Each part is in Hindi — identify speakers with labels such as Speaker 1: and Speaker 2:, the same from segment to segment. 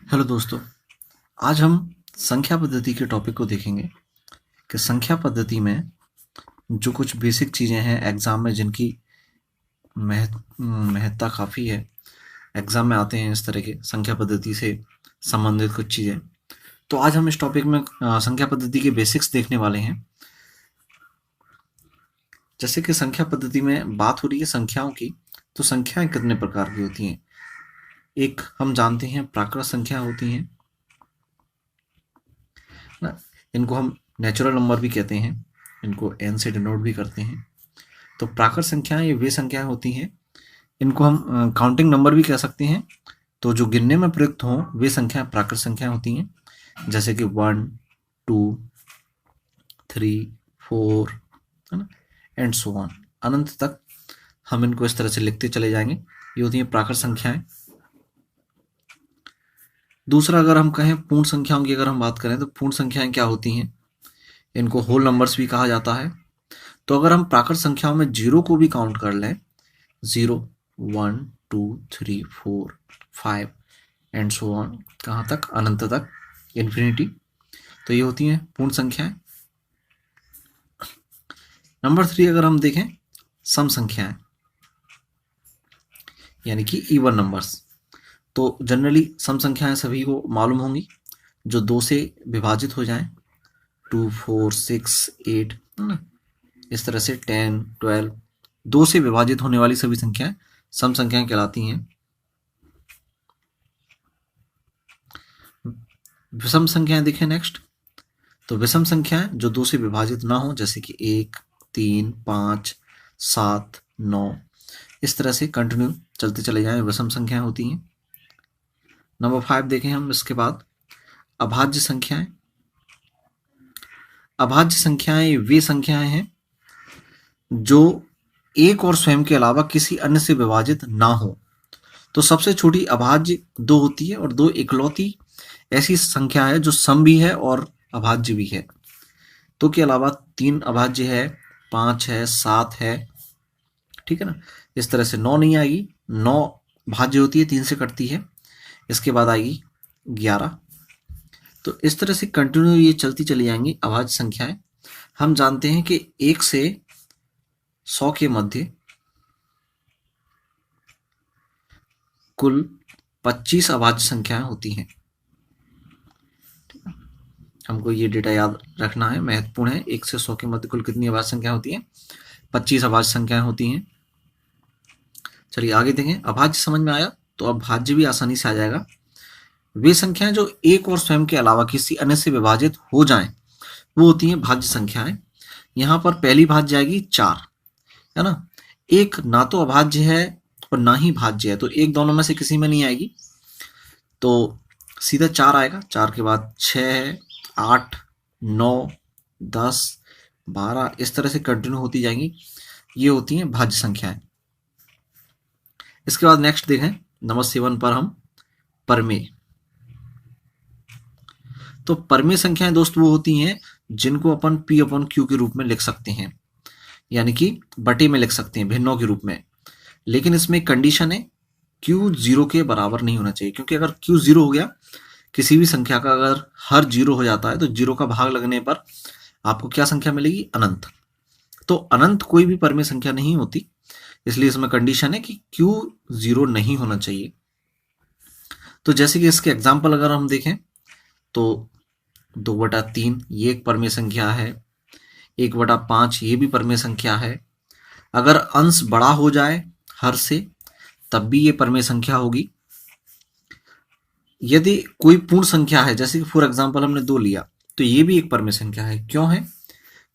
Speaker 1: हेलो दोस्तों, आज हम संख्या पद्धति के टॉपिक को देखेंगे कि संख्या पद्धति में जो कुछ बेसिक चीज़ें हैं एग्ज़ाम में जिनकी महत्ता काफ़ी है। एग्ज़ाम में आते हैं इस तरह के संख्या पद्धति से संबंधित कुछ चीज़ें। तो आज हम इस टॉपिक में संख्या पद्धति के बेसिक्स देखने वाले हैं। जैसे कि संख्या पद्धति में बात हो रही है संख्याओं की, तो संख्याएं कितने प्रकार की होती हैं। एक हम जानते हैं प्राकृत संख्या होती हैं ना, इनको हम नेचुरल नंबर भी कहते हैं, इनको एन से डिनोट भी करते हैं। तो प्राकृत संख्याएं ये वे संख्याएं होती हैं, इनको हम काउंटिंग नंबर भी कह सकते हैं। तो जो गिनने में प्रयुक्त हों वे संख्याएं प्राकृत संख्याएं होती हैं, जैसे कि 1, 2, 3, 4, है ना, एंड सो ऑन, अनंत तक हम इनको इस तरह से लिखते चले जाएंगे। ये होती हैं प्राकृत संख्याएं। दूसरा, अगर हम कहें पूर्ण संख्याओं की अगर हम बात करें तो पूर्ण संख्याएं क्या होती हैं, इनको होल नंबर्स भी कहा जाता है। तो अगर हम प्राकृत संख्याओं में जीरो को भी काउंट कर लें, 0, 1, 2, 3, 4, 5 एंड सो ऑन, कहाँ तक, अनंत तक, इन्फिनिटी, तो ये होती हैं पूर्ण संख्याएं। नंबर 3 अगर हम देखें सम संख्याएं, यानी कि इवन नंबर्स। तो जनरली सम संख्याएं सभी को मालूम होंगी, जो 2 से विभाजित हो जाएं, 2, 4, 6, 8, है ना, इस तरह से 10, 12, 2 से विभाजित होने वाली सभी संख्याएं सम संख्याएं कहलाती हैं। विषम संख्याएं देखें नेक्स्ट, तो विषम संख्याएं जो 2 से विभाजित ना हो, जैसे कि 1, 3, 5, 7, 9, इस तरह से कंटिन्यू चलते चले जाएं, विषम संख्याएं होती हैं। नंबर 5 देखें हम इसके बाद अभाज्य संख्याएं। अभाज्य संख्याएं वे संख्याएं हैं जो एक और स्वयं के अलावा किसी अन्य से विभाजित ना हो। तो सबसे छोटी अभाज्य 2 होती है, और 2 इकलौती ऐसी संख्या है जो सम भी है और अभाज्य भी है। 2 के अलावा 3 अभाज्य है, 5 है, 7 है, ठीक है ना। इस तरह से 9 नहीं आएगी, 9 भाज्य होती है, 3 से कटती है, इसके बाद आएगी 11। तो इस तरह से कंटिन्यू ये चलती चली जाएंगी अभाज्य संख्याएं। हम जानते हैं कि 1 से 100 के मध्य कुल 25 अभाज्य संख्याएं होती हैं। हमको ये डेटा याद रखना है, महत्वपूर्ण है। 1 से 100 के मध्य कुल कितनी अभाज्य संख्याएं होती हैं? 25 अभाज्य संख्याएं होती हैं। चलिए आगे देखें। अभाज्य समझ में आया, तो अब भाज्य भी आसानी से आ जाएगा। वे संख्याएं जो एक और स्वयं के अलावा किसी अन्य से विभाजित हो जाएं, वो होती हैं भाज्य संख्याएं। यहाँ पर पहली भाज्य आएगी 4, है ना। एक ना तो अभाज्य है और ना ही भाज्य है, तो एक दोनों में से किसी में नहीं आएगी, तो सीधा 4 आएगा। 4 के बाद 6 है, 8, 9, 10, 12, इस तरह से कंटिन्यू होती जाएंगी। ये होती हैं भाज्य संख्याएं। इसके बाद नेक्स्ट देखें, नंबर 7 पर हम परमेय। तो परमेय संख्याएं दोस्त वो होती हैं जिनको अपन P/Q के रूप में लिख सकते हैं, यानी कि बटे में लिख सकते हैं, भिन्नों के रूप में। लेकिन इसमें कंडीशन है, Q 0 के बराबर नहीं होना चाहिए, क्योंकि अगर Q 0 हो गया, किसी भी संख्या का अगर हर 0 हो जाता है, तो 0 का भाग लगने पर आपको क्या संख्या मिलेगी? अनंत। तो अनंत कोई भी परमेय संख्या नहीं होती, इसलिए इसमें कंडीशन है कि Q 0 नहीं होना चाहिए। तो जैसे कि इसके एग्जाम्पल अगर हम देखें, तो 2/3 ये एक परमेय संख्या है, 1/5 ये भी परमेय संख्या है। अगर अंश बड़ा हो जाए हर से, तब भी ये परमेय संख्या होगी। यदि कोई पूर्ण संख्या है, जैसे कि फॉर एग्जाम्पल हमने 2 लिया, तो ये भी एक परमेय संख्या है। क्यों है?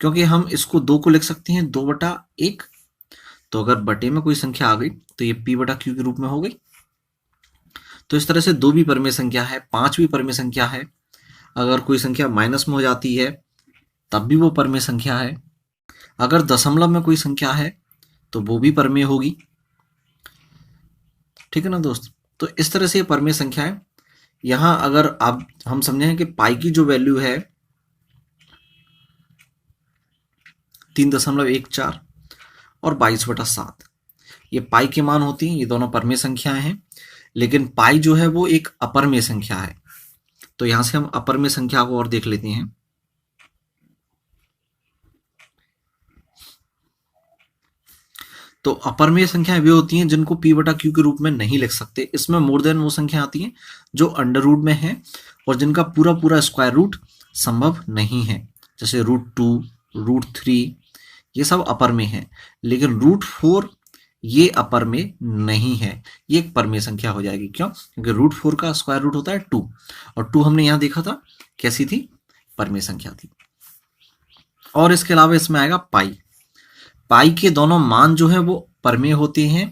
Speaker 1: क्योंकि हम इसको 2 को लिख सकते हैं 2/1। तो अगर बटे में कोई संख्या आ गई, तो ये P/Q के रूप में हो गई। तो इस तरह से 2 भी परमेय संख्या है, 5 भी परमेय संख्या है। अगर कोई संख्या माइनस में हो जाती है, तब भी वो परमेय संख्या है। अगर दशमलव में कोई संख्या है, तो वो भी परमेय होगी, ठीक है ना दोस्त। तो इस तरह से ये परमेय संख्या है। यहां अगर आप हम समझें कि पाई की जो वैल्यू है 3.14 और 22/7, ये पाई के मान होती हैं, ये दोनों परमेय संख्याएं हैं। लेकिन पाई जो है वो एक अपरमेय संख्या है, तो यहां से हम अपर में संख्या को और देख लेते हैं। तो अपर में संख्याएं वे होती हैं जिनको p बटा q के रूप में नहीं लिख सकते। इसमें मोर देन वो संख्या आती हैं जो अंडर रूट में है और जिनका पूरा पूरा स्क्वायर रूट संभव नहीं है, जैसे √2, √3, ये सब अपर में है। लेकिन √4 ये अपर में नहीं है, ये एक परमेय संख्या हो जाएगी। क्यों? क्योंकि √4 का स्क्वायर रूट होता है 2 और 2 हमने यहां देखा था कैसी थी, परमेय संख्या थी। और इसके अलावा इसमें आएगा पाई। पाई के दोनों मान जो है वो परमेय होते हैं,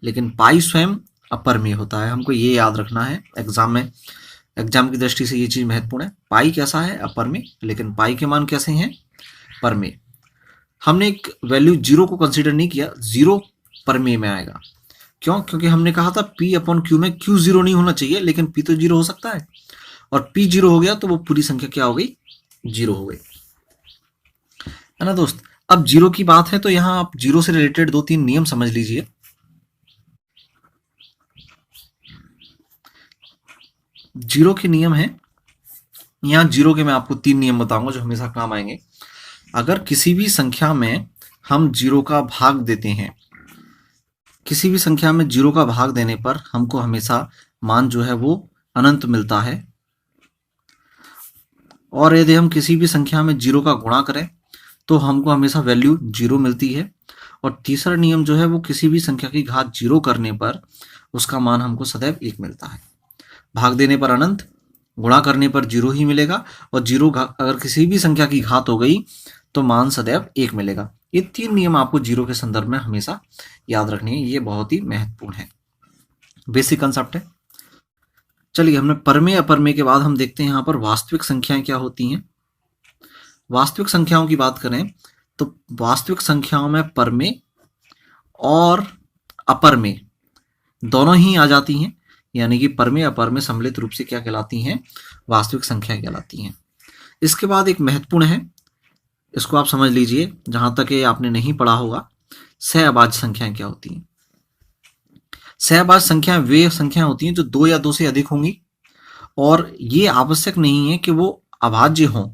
Speaker 1: लेकिन पाई स्वयं अपरमेय होता है। हमको ये याद रखना है, एग्जाम की दृष्टि से ये चीज महत्वपूर्ण है। पाई कैसा है? अपरमेय, लेकिन पाई के मान कैसे हैं? परमेय। हमने एक वैल्यू 0 को कंसीडर नहीं किया, 0 परमेय में आएगा। क्यों? क्योंकि हमने कहा था p अपॉन q में q 0 नहीं होना चाहिए, लेकिन p तो 0 हो सकता है, और p 0 हो गया तो वो पूरी संख्या क्या हो गई? 0 हो गई, है ना दोस्त। अब 0 की बात है तो यहां आप 0 से रिलेटेड 2-3 नियम समझ लीजिए। जीरो के नियम है, यहां 0 के मैं आपको 3 नियम बताऊंगा जो हमेशा काम आएंगे। अगर किसी भी संख्या में हम 0 का भाग देते हैं, किसी भी संख्या में 0 का भाग देने पर हमको हमेशा मान जो है वो अनंत मिलता है। और यदि हम किसी भी संख्या में 0 का गुणा करें तो हमको हमेशा वैल्यू 0 मिलती है। और तीसरा नियम जो है वो किसी भी संख्या की घात 0 करने पर उसका मान हमको सदैव 1 मिलता है। भाग देने पर अनंत, गुणा करने पर 0 ही मिलेगा, और 0 अगर किसी भी संख्या की घात हो गई तो मान सदैव 1 मिलेगा। ये 3 नियम आपको 0 के संदर्भ में हमेशा याद रखनी है, ये बहुत ही महत्वपूर्ण है, बेसिक कंसेप्ट है। चलिए, हमने परमेय अपरमेय के बाद हम देखते हैं यहाँ पर वास्तविक संख्याएं क्या होती हैं। वास्तविक संख्याओं की बात करें तो वास्तविक संख्याओं में परमेय और अपरमेय दोनों ही आ जाती हैं, यानी कि परमेय अपरमेय सम्मिलित रूप से क्या कहलाती हैं? वास्तविक संख्याएं कहलाती हैं। इसके बाद एक महत्वपूर्ण है, इसको आप समझ लीजिए, जहां तक ये आपने नहीं पढ़ा होगा, सहअभाज्य संख्याएं क्या होती हैं। सहअभाज्य संख्याएं वे संख्याएं होती हैं जो 2 या 2 से अधिक होंगी, और ये आवश्यक नहीं है कि वो अभाज्य हों,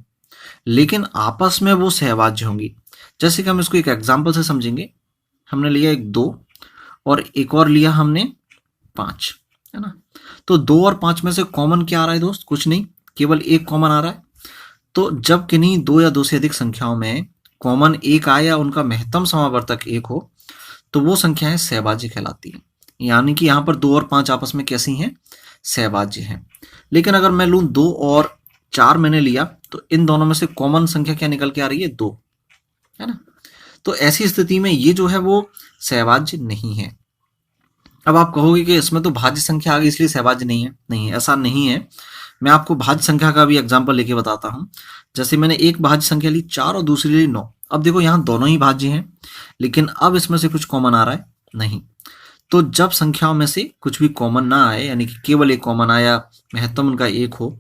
Speaker 1: लेकिन आपस में वो सहभाज्य होंगी। जैसे कि हम इसको एक एग्जाम्पल से समझेंगे। हमने लिया एक 2 और एक और लिया हमने 5, है ना। तो 2 और 5 में से कॉमन क्या आ रहा है दोस्त? कुछ नहीं, केवल एक कॉमन आ रहा है। तो जब किन्हीं 2 या 2 से अधिक संख्याओं में कॉमन एक आए या उनका महत्तम समावर्तक 1 हो तो वो संख्याएं सहभाज्य कहलाती हैं। यानी कि यहाँ पर 2 और 5 आपस में कैसी हैं? सहभाज्य हैं। लेकिन अगर मैं लूं 2 और 4 मैंने लिया तो इन दोनों में से कॉमन संख्या क्या निकल के आ रही है? 2, है ना। तो ऐसी स्थिति में ये जो है वो सहभाज्य नहीं है। अब आप कहोगे कि इसमें तो भाज्य संख्या आ गई इसलिए सहभाज्य नहीं है। नहीं, ऐसा नहीं है। मैं आपको भाज्य संख्या का भी एग्जाम्पल लेके बताता हूं। जैसे मैंने एक भाज्य संख्या ली 4 और दूसरी ली 9। अब देखो यहाँ दोनों ही भाज्य हैं, लेकिन अब इसमें से कुछ कॉमन आ रहा है? नहीं। तो जब संख्याओं में से कुछ भी कॉमन ना आए, यानी कि केवल एक कॉमन आया, महत्तम उनका 1 हो,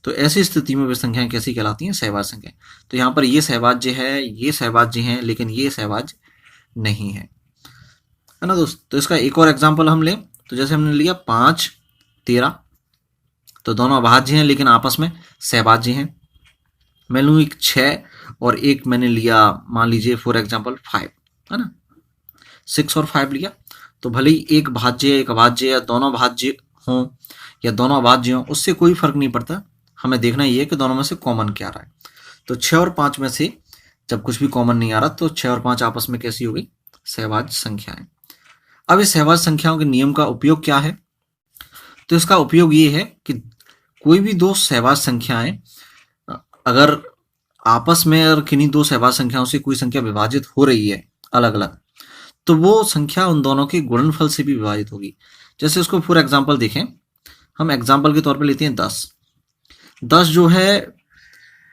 Speaker 1: तो ऐसी स्थिति में वे संख्याएं कैसी कहलाती हैं? सहभाज्य संख्या। तो यहाँ पर ये सहभाज्य है, ये सहभाज्य है, लेकिन ये सहभाज्य नहीं है ना दोस्त। तो इसका एक और एग्जाम्पल हम लें तो जैसे हमने लिया 5, 13, तो दोनों अभाज्य हैं लेकिन आपस में सहभाज्य हैं। मैं लूँ एक 6 और एक मैंने लिया, मान लीजिए फॉर एग्जाम्पल 5, है ना। 6 और 5 लिया तो भले ही एक भाज्य एक अभाज्य या दोनों भाज्य हों या दोनों अभाज्य हों, उससे कोई फर्क नहीं पड़ता। हमें देखना ये है कि दोनों में से कॉमन क्या आ रहा है। तो 6 और 5 में से जब कुछ भी कॉमन नहीं आ रहा तो 6 और 5 आपस में कैसी हो गई? सहभाज्य संख्याएं। अब इस सहभाज्य संख्याओं के नियम का उपयोग क्या है? तो इसका उपयोग ये है कि कोई भी दो सहभाज्य संख्याएं अगर आपस में और किन्हीं दो सहभाज्य संख्याओं से कोई संख्या विभाजित हो रही है अलग अलग, तो वो संख्या उन दोनों के गुणनफल से भी विभाजित होगी। जैसे इसको फॉर एग्जाम्पल देखें, हम एग्जाम्पल के तौर पे लेते हैं 10। 10 जो है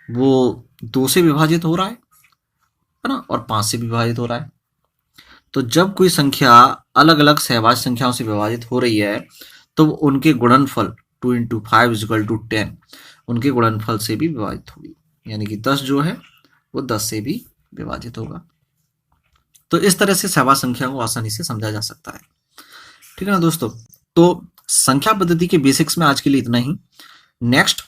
Speaker 1: वो 2 से विभाजित हो रहा है ना, और 5 से विभाजित हो रहा है। तो जब कोई संख्या अलग अलग सहभाज्य संख्याओं से विभाजित हो रही है तो उनके गुणनफल 2 × 5 = 10 उनके गुणनफल से भी विभाजित होगी, यानी कि 10 जो है वो 10 से भी विभाजित होगा। तो इस तरह से सहभाज्य संख्या को आसानी से समझा जा सकता है। ठीक है ना दोस्तों। तो संख्या पद्धति के बेसिक्स में आज के लिए इतना ही। नेक्स्ट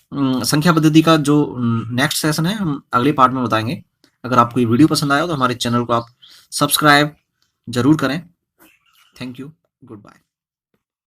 Speaker 1: संख्या पद्धति का जो नेक्स्ट सेशन है हम अगले पार्ट में बताएंगे। अगर आपको ये वीडियो पसंद आया तो हमारे चैनल को आप सब्सक्राइब जरूर करें। Thank you, good bye.